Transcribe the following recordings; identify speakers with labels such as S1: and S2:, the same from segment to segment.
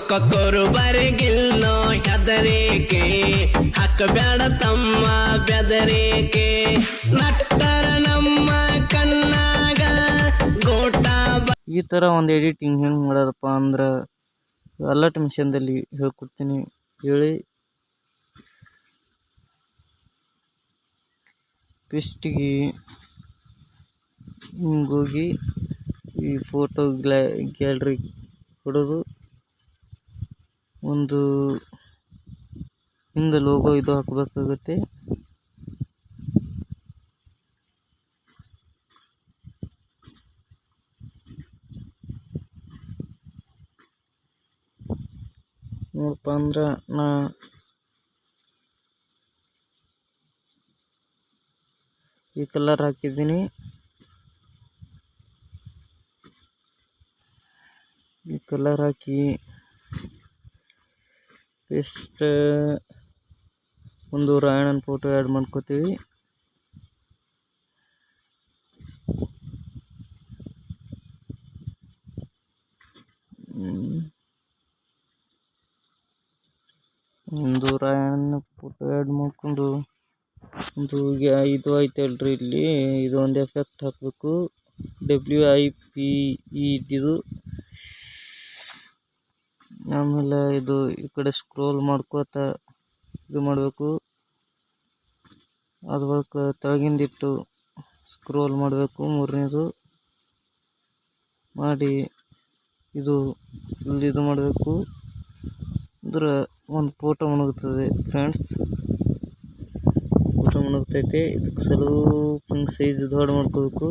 S1: ಕೊಕ್ಕರು ಬರಿಗಿಲ್ಲೋ ಹೆದರಿಕೆ ಹಾಕಬೇಡ ತಮ್ಮ ಬೆದರಿಕೆ ನಟ್ಟರ ನಮ್ಮ ಕಣ್ಣಾಗ ಗೋಟ.
S2: ಈ ಥರ ಒಂದು ಎಡಿಟಿಂಗ್ ಹೆಂಗೆ ಮಾಡೋದಪ್ಪ ಅಂದ್ರೆ ಅಲರ್ಟ್ ಮಿಷನ್ದಲ್ಲಿ ಹೇಳ್ಕೊಡ್ತೀನಿ ಹೇಳಿ. ಫಸ್ಟಿಗೆ ಹಿಂಗೋಗಿ ಈ ಫೋಟೋ ಗ್ಯಾಲರಿ ಕೊಡೋದು, ಒಂದು ಹಿಂದೆ ಲೋಗೋ ಇದು ಹಾಕಬೇಕಾಗುತ್ತೆ. ನೋಡಪ್ಪ ಅಂದ್ರೆ ನಾ ಈ ಕಲರ್ ಹಾಕಿದ್ದೀನಿ. ಈ ಕಲರ್ ಹಾಕಿ ಪೇಸ್ಟ್ ಒಂದು ರಾಯಣ್ಣನ ಫೋಟೋ ಆ್ಯಡ್ ಮಾಡ್ಕೋತೀವಿ. ಒಂದು ರಾಯಣ್ಣನ ಫೋಟೋ ಆ್ಯಡ್ ಮಾಡ್ಕೊಂಡು ಒಂದು ಇದು ಐತಲ್ರಿ ಇಲ್ಲಿ, ಇದು ಒಂದು ಎಫೆಕ್ಟ್ ಹಾಕಬೇಕು. WIPE ಇದು. ಆಮೇಲೆ ಇದು ಈ ಕಡೆ ಸ್ಕ್ರೋಲ್ ಮಾಡ್ಕೋತ ಇದು ಮಾಡಬೇಕು. ಅದ ಬಳಿಕ ತೆಳಗಿಂದಿಟ್ಟು ಸ್ಕ್ರೋಲ್ ಮಾಡಬೇಕು. ಮೂರನೇದು ಮಾಡಿ ಇದು ಇಲ್ಲಿ ಇದು ಮಾಡಬೇಕು ಅಂದ್ರೆ ಒಂದು ಫೋಟೋ ಮುಳುಗುತ್ತದೆ ಫ್ರೆಂಡ್ಸ್. ಫೋಟೋ ಮುಳುಗ್ತೈತೆ. ಇದಕ್ಕೆ ಸ್ವಲ್ಪ ಸೈಜ್ ದೊಡ್ಡ ಮಾಡ್ಕೋಬೇಕು.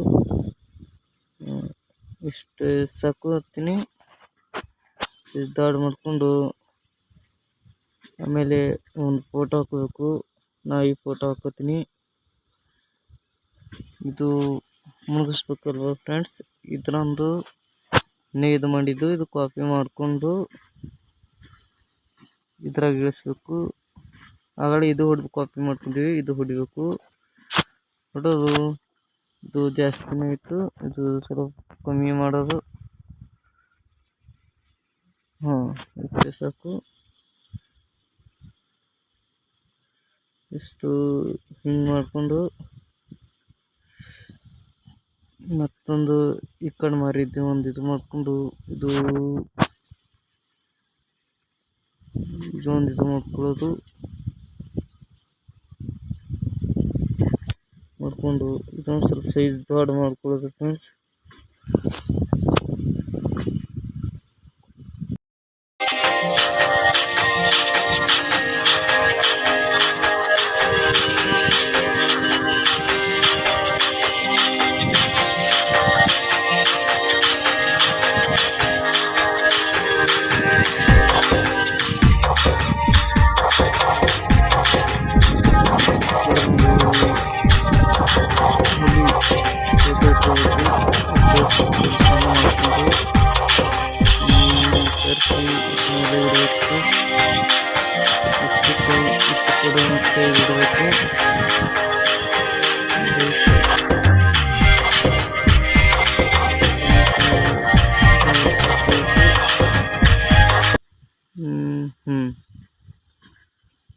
S2: ಇಷ್ಟು ಸಾಕು ಹತ್ತೀನಿ. ದೊಡ್ಡ ಮಾಡ್ಕೊಂಡು ಆಮೇಲೆ ಒಂದು ಫೋಟೋ ಹಾಕಬೇಕು. ನಾ ಈ ಫೋಟೋ ಹಾಕೋತೀನಿ. ಇದು ಮುಳುಗಿಸ್ಬೇಕಲ್ವ ಫ್ರೆಂಡ್ಸ್. ಇದರೊಂದು ಇದು ಮಾಡಿದ್ದು ಇದು ಕಾಪಿ ಮಾಡಿಕೊಂಡು ಇದ್ರಾಗ ಇಳಿಸ್ಬೇಕು. ಆಗಲೇ ಇದು ಹೊಡೆದು ಕಾಪಿ ಮಾಡ್ಕೊಂಡಿವಿ, ಇದು ಹೊಡಿಬೇಕು. ಹೊಡೋದು ಇದು ಜಾಸ್ತಿನೇ ಇತ್ತು, ಇದು ಸ್ವಲ್ಪ ಕಮ್ಮಿ ಮಾಡೋದು. ಇಷ್ಟೇ ಸಾಕು. ಇಷ್ಟು ಹಿಂಗೆ ಮಾಡಿಕೊಂಡು ಮತ್ತೊಂದು ಈ ಕಡೆ ಮಾರಿದ್ದೆ ಒಂದು ಇದು ಮಾಡಿಕೊಂಡು ಇದೊಂದು ಇದು ಮಾಡ್ಕೊಳ್ಳೋದು. ಮಾಡಿಕೊಂಡು ಇದೊಂದು ಸ್ವಲ್ಪ ಸೈಜ್ ದೊಡ್ಡ ಮಾಡ್ಕೊಳ್ಳೋದು ಫ್ರೆಂಡ್ಸ್.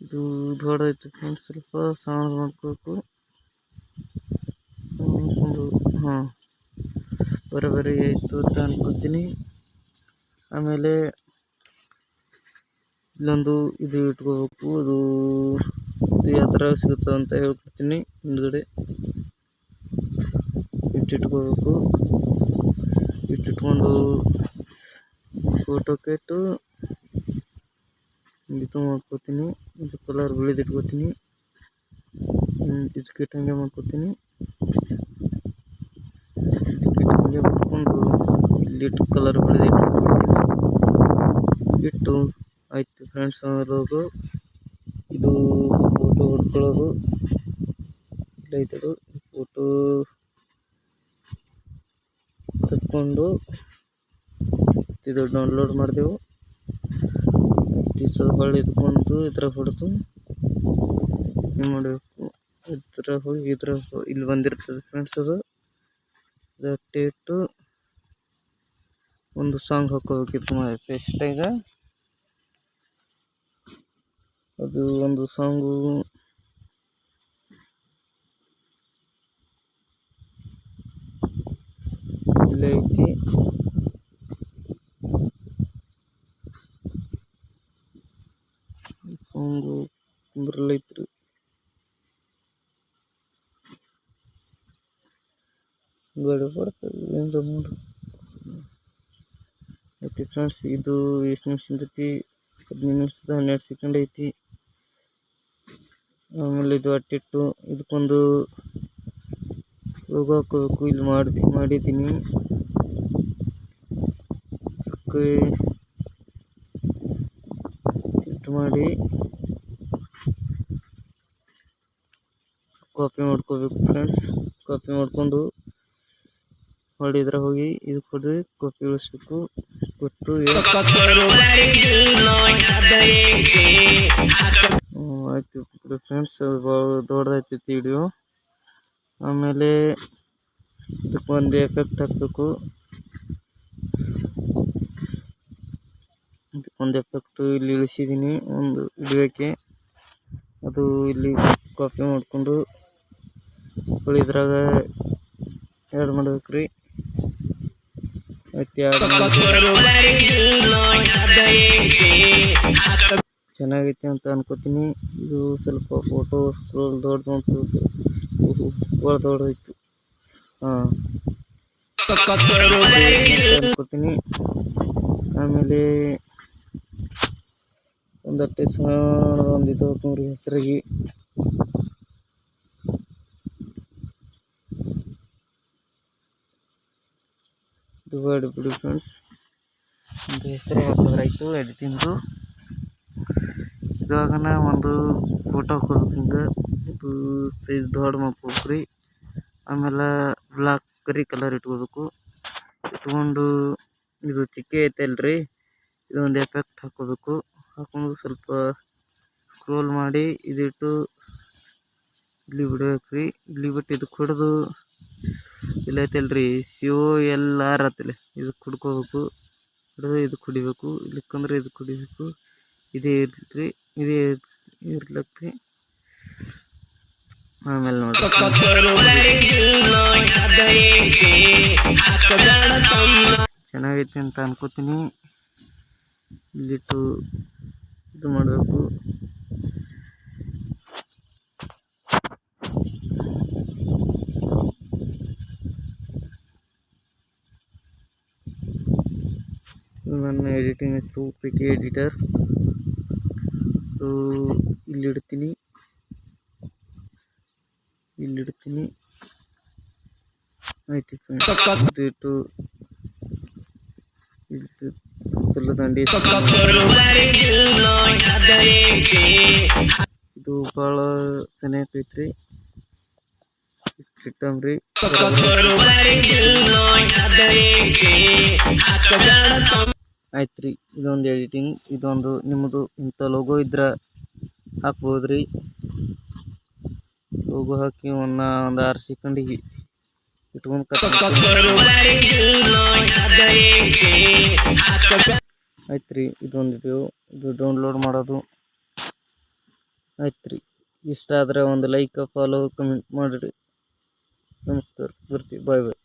S2: ಇದು ದೊಡ್ಡ ಐತೆ ಫ್ರೆಂಡ್ಸ್, ಸ್ವಲ್ಪ ಸಣ್ಣ ಮಾಡ್ಕೋಬೇಕು. ಬರೋಬ್ಬರಿ ಆಯಿತು ಅಂತ ಅನ್ಕೋತೀನಿ. ಆಮೇಲೆ ಇಲ್ಲೊಂದು ಇದು ಇಟ್ಕೋಬೇಕು. ಅದು ಯಾವ ಥರ ಸಿಗುತ್ತೆ ಅಂತ ಹೇಳ್ಕೊಡ್ತೀನಿ ಹಿಂದ್ಗಡೆ. ಇಟ್ಟಿಟ್ಕೋಬೇಕು. ಇಟ್ಟಿಟ್ಕೊಂಡು ಫೋಟೋಕ್ಕೆ ಇಟ್ಟು ಇದು ಮಾಡ್ಕೋತೀನಿ. ಇದು ಕಲರ್ ಬಿಳಿದು ಇಟ್ಕೋತೀನಿ. ಇದಕ್ಕೆ ಹಂಗೆ ಮಾಡ್ಕೋತೀನಿ. ಇದಕ್ಕೆ ಹಂಗೆ ಮಾಡ್ಕೊಂಡು ಇಲ್ಲಿಟ್ಟು ಕಲರ್ ಬಿಳಿದು ಇಟ್ಟು ಆಯ್ತು ಫ್ರೆಂಡ್ಸ್. ಅನ್ನೋದು ಇದು ಫೋಟೋ ಹೊಡ್ಕೊಳ್ಳೋದು ಇಲ್ಲೈತದು. ಫೋಟೋ ತಕ್ಕೊಂಡು ಇದು ಡೌನ್ಲೋಡ್ ಮಾಡಿದೆವು. ಹೊಳ್ಳಿ ಇದ್ಕೊಂಡು ಇದ್ರಾಗ ಹೊಡೆದು ಏನು ಮಾಡಬೇಕು, ಇದ್ರಾಗ ಹೋಗಿ ಇಲ್ಲಿ ಬಂದಿರ್ತದೆ ಫ್ರೆಂಡ್ಸ್. ಅದು ಅಟ್ಟೆ ಇಟ್ಟು ಒಂದು ಸಾಂಗ್ ಹಾಕೋಬೇಕಿತ್ತು ಫೆಸ್ಟಾಗ. ಅದು ಒಂದು ಸಾಂಗು ಇಲ್ಲೇ ಐತಿ. ಸಾಂಗು ಕುಂದ್ರಲ್ಲೈತ್ರಿ. ಗಾಡಿ ಬರ್ತದೆ ಏನ್ರ ನೋಡ್ರಿ. ಐತಿ ಫ್ರೆಂಡ್ಸ್, ಇದು ಎಷ್ಟು ನಿಮಿಷ ಐತಿ? 15 ನಿಮಿಷದ 12 ಸೆಕೆಂಡ್ ಐತಿ. ಆಮೇಲೆ ಇದು ಅಟ್ಟಿಟ್ಟು ಇದಕ್ಕೊಂದು ಲೋಗೋ ಹಾಕೋಬೇಕು. ಇಲ್ಲಿ ಮಾಡಿದ್ದೀನಿ. ಇಟ್ಟು ಮಾಡಿ ಕಾಪಿ ಮಾಡ್ಕೋಬೇಕು ಫ್ರೆಂಡ್ಸ್. ಕಾಪಿ ಮಾಡ್ಕೊಂಡು ಹೊಡಿದ್ರ ಹೋಗಿ ಇದಕ್ಕೆ ಹೊಡೆದು ಕಾಪಿ ಇಳಿಸ್ಬೇಕು. ಗೊತ್ತು ಆಯ್ತು ಫ್ರೆಂಡ್ಸ್, ಅದು ಭಾಳ ದೊಡ್ಡದಾಯ್ತೈತಿ ವಿಡಿಯೋ. ಆಮೇಲೆ ಇದಕ್ಕೊಂದು ಎಫೆಕ್ಟ್ ಹಾಕಬೇಕು. ಇದಕ್ಕೊಂದು ಎಫೆಕ್ಟ್ ಇಲ್ಲಿ ಇಳಿಸಿದ್ದೀನಿ ಒಂದು ವಿಡಿಯೋಕ್ಕೆ. ಅದು ಇಲ್ಲಿ ಕಾಪಿ ಮಾಡಿಕೊಂಡು ಇದ್ರಾಗ ಆ್ಯಡ್ ಮಾಡ್ಬೇಕ್ರಿ. ಚೆನ್ನಾಗೈತೆ ಅಂತ ಅನ್ಕೋತೀನಿ. ಇದು ಸ್ವಲ್ಪ ಫೋಟೋ ಸ್ಕ್ರೋಲ್ ದೊಡ್ಡದು ಭಾಳ ದೊಡ್ಡದಾಯ್ತು. ಅನ್ಕೋತೀನಿ. ಆಮೇಲೆ ಒಂದಟ್ಟೆ ಸಣ್ಣ ಇದು ಹಾಕೊಂಡ್ರಿ ಹೆಸರಿಗೆ. ಡಿವೈಡ್ ಬಿಡಿ ಫ್ರೆಂಡ್ಸ್. ಒಂದು ಹೆಸರು ಹಾಕಿದ್ರಾಯ್ತು ಎಡಿಟಿಂಗು. ಇವಾಗನ ಒಂದು ಫೋಟೋ ಹಾಕೋಬೇಕು. ಹಿಂಗೆ ಇದು ಸೈಜ್ ದೊಡ್ಡ ಮಾಡ್ಕೋಬೇಕ್ರಿ. ಆಮೇಲೆ ಬ್ಲಾಕ್ ಕರಿ ಕಲರ್ ಇಟ್ಕೋಬೇಕು. ಇಟ್ಕೊಂಡು ಇದು ಚಿಕ್ಕೆ ಐತಲ್ರಿ, ಇದೊಂದು ಎಫೆಕ್ಟ್ ಹಾಕೋಬೇಕು. ಹಾಕೊಂಡು ಸ್ವಲ್ಪ ಸ್ಕ್ರೋಲ್ ಮಾಡಿ ಇದಿಟ್ಟು ಇಲ್ಲಿ ಬಿಡ್ಬೇಕ್ರಿ. ಇಲ್ಲಿ ಬಿಟ್ಟು ಇದಕ್ಕೆ ಹೊಡೆದು ಇಲ್ಲ ಐತಲ್ರಿ COLR ಆತಲ್ಲ, ಇದಕ್ಕೆ ಹುಡ್ಕೋಬೇಕು. ಹಿಡಿದು ಇದಕ್ಕೆ ಹೊಡಿಬೇಕು. ಇಲ್ಲಿಕ್ಕಂದ್ರೆ ಇದಕ್ಕೆ ಹೊಡಿಬೇಕು. ಇದೇ ಇರ್ಲಿ, ಇದೇ ಇರ್ಲಕ್ರಿ. ಆಮೇಲೆ ನೋಡಿ ಚೆನ್ನಾಗೈತೆ ಅಂತ ಅನ್ಕೋತೀನಿ. ಇಲ್ಲಿಟ್ಟು ಇದು ಮಾಡಬೇಕು. ನನ್ನ ಎಡಿಟಿಂಗ್ ಹೆಸರು PK ಎಡಿಟರ್. ಇಲ್ಲಿಡ್ತೀನಿ. ಆಯ್ತು ಫ್ರೆಂಡ್ಸ್, ಇಟ್ಟು ಫುಲ್ ದಂಡಿ. ಇದು ಭಾಳ ಚೆನ್ನಾಗೈತ್ರಿ. ಇಟ್ಟಂಬ್ರಿ ಆಯ್ತ್ರಿ. ಇದೊಂದು ಎಡಿಟಿಂಗ್. ಇದೊಂದು ನಿಮ್ಮದು ಇಂಥ ಲೋಗೋ ಇದ್ರೆ ಹಾಕ್ಬೋದ್ರಿ. ಲೋಗೋ ಹಾಕಿ ಒಂದು 6 ಸೆಕೆಂಡಿಗೆ ಇಟ್ಕೊಂಡು ಆಯ್ತ್ರಿ. ಇದೊಂದು ವಿಡಿಯೋ ಇದು ಡೌನ್ಲೋಡ್ ಮಾಡೋದು ಆಯ್ತ್ರಿ. ಇಷ್ಟ ಆದರೆ ಒಂದು ಲೈಕ್, ಫಾಲೋ, ಕಮೆಂಟ್ ಮಾಡಿರಿ. ನಮಸ್ಕಾರ, ಬರ್ತೀವಿ. ಬಾಯ್ ಬಾಯ್.